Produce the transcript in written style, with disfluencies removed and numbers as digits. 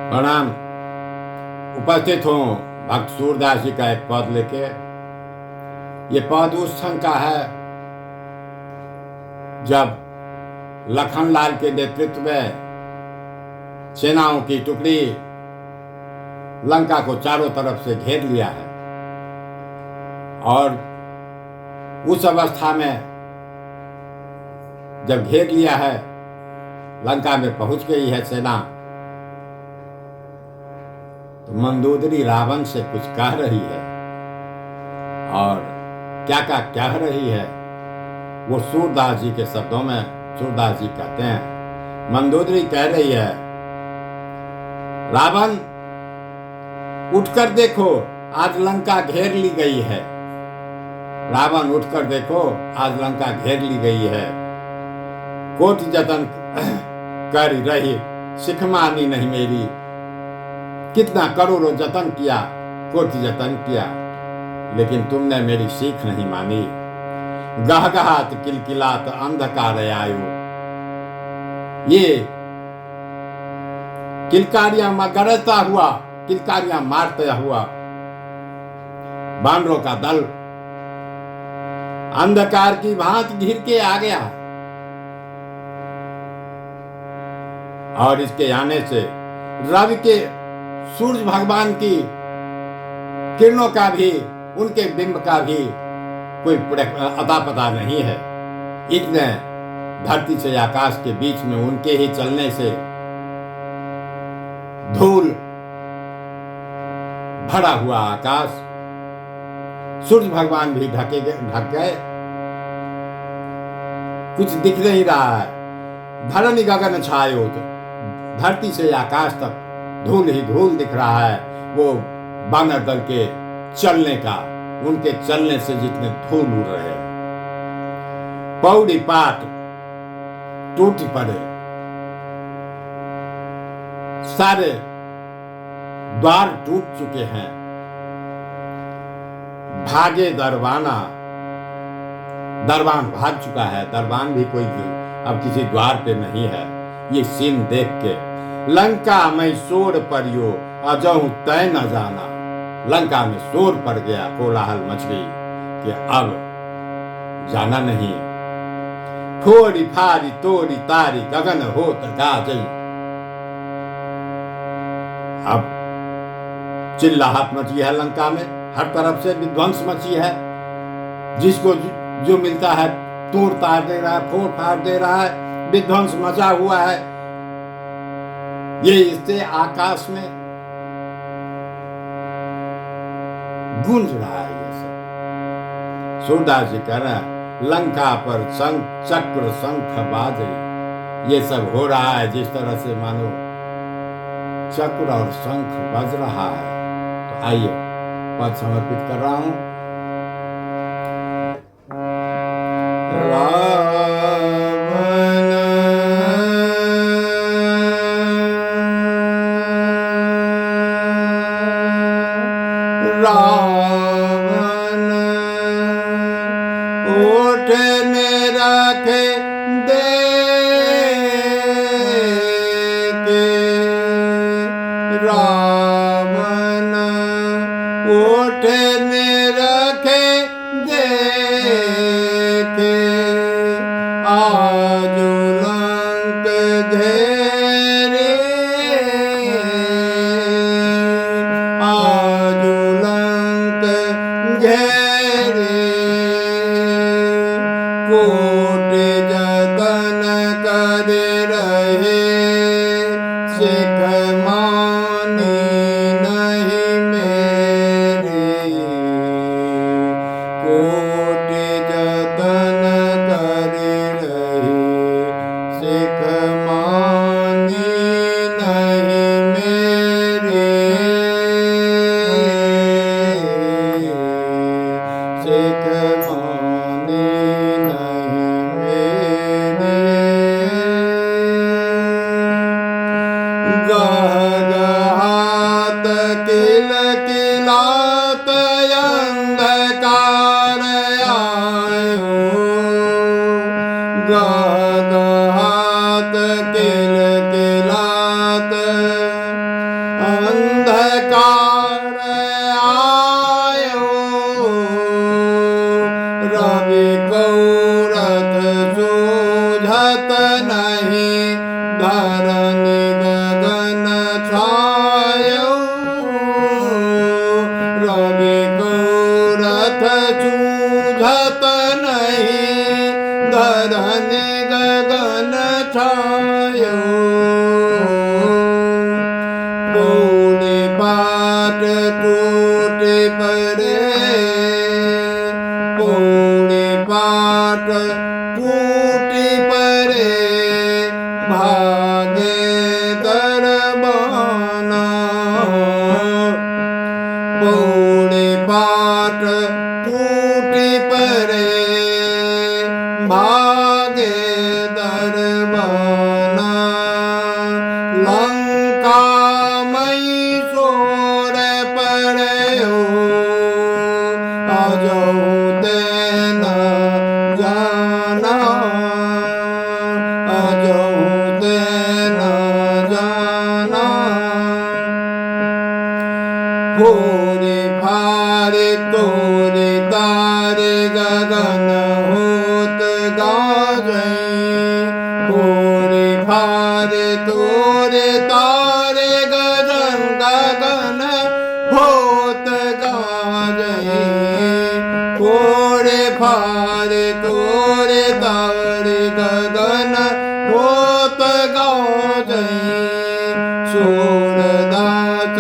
प्रणाम। उपस्थित हूँ भक्त सूरदास जी का एक पद लेके। ये पद उस संघ का है जब लखनलाल के नेतृत्व में सेनाओं की टुकड़ी लंका को चारों तरफ से घेर लिया है और उस अवस्था में जब घेर लिया है, लंका में पहुंच गई है सेना, तो मंदोदरी रावण से कुछ कह रही है और क्या कह रही है वो सूरदास जी के शब्दों में सूरदास जी कहते हैं। मंदोदरी कह रही है, रावण उठकर देखो आज लंका घेर ली गई है। रावण उठकर देखो आज लंका घेर ली गई है। कोटि जतन कर रही सिख मानी नहीं मेरी। कितना करोड़ों जतन किया, कोटि जतन किया, लेकिन तुमने मेरी सीख नहीं मानी। गहगहात किलकिलात अंधकार आयो। ये किलकारियां गरजता हुआ, किलकारियां मारता हुआ बानरों का दल अंधकार की भांति घिर के आ गया और इसके आने से रवि के सूर्य भगवान की किरणों का भी, उनके बिंब का भी कोई अता पता नहीं है। इतने धरती से आकाश के बीच में उनके ही चलने से धूल भरा हुआ आकाश, सूर्य भगवान भी ढक गए, कुछ दिख नहीं रहा है। धरनी गगन छायो, धरती से आकाश तक धूल ही धूल दिख रहा है। वो बानर दल के चलने का, उनके चलने से जितने धूल उड़ रहे हैं। पौड़ी पाट टूट पड़े, सारे द्वार टूट चुके हैं। भागे दरबाना, दरबान भाग चुका है। दरबान भी कोई अब किसी द्वार पे नहीं है। ये सीन देख के लंका में शोर परियो अजहु तय न जाना। लंका में शोर पड़ गया, कोलाहल मच गई कि अब जाना नहीं। फोड़ी फाड़ी तोड़ी तारी गगन होत गाजई। अब चिल्लाहट मची है लंका में, हर तरफ से विध्वंस मची है। जिसको जो मिलता है तोड़ ताड़ दे रहा है, फोड़ फाड़ दे रहा है, विध्वंस मचा हुआ है। ये इससे आकाश में गूंज रहा है। ये सब सूरदास जी कह रहे हैं, लंका पर शंख चक्र शंख बाजे। ये सब हो रहा है जिस तरह से मानो चक्र और शंख बज रहा है। तो आइए पद समर्पित कर रहा हूं। रावण उठने रखे दे के, रावण उठने रखे दे के, आज लंक घेरे, आज लंक घेरे। कोटि जतन कर रहे सिख मानी नहीं मेरे। कोटि जतन कर रहे सिख मानी नहीं मेरे। सिख मानी नहीं मेरे। टूटे पड़े पूरे पाट टूटी पड़े भागे दरबाना पूरे पाट टूटी पड़े भागे दरबाना लंका मई सोर पड़े हो आजो तेना जाना आजो तेना जाना पूरे फारे तोरे तारे गगन होत गाजई पूरे फारे तोरे तारे गगन होत गाजई पूरे फारे तोरे तारे गगन होत गाजई सूरदास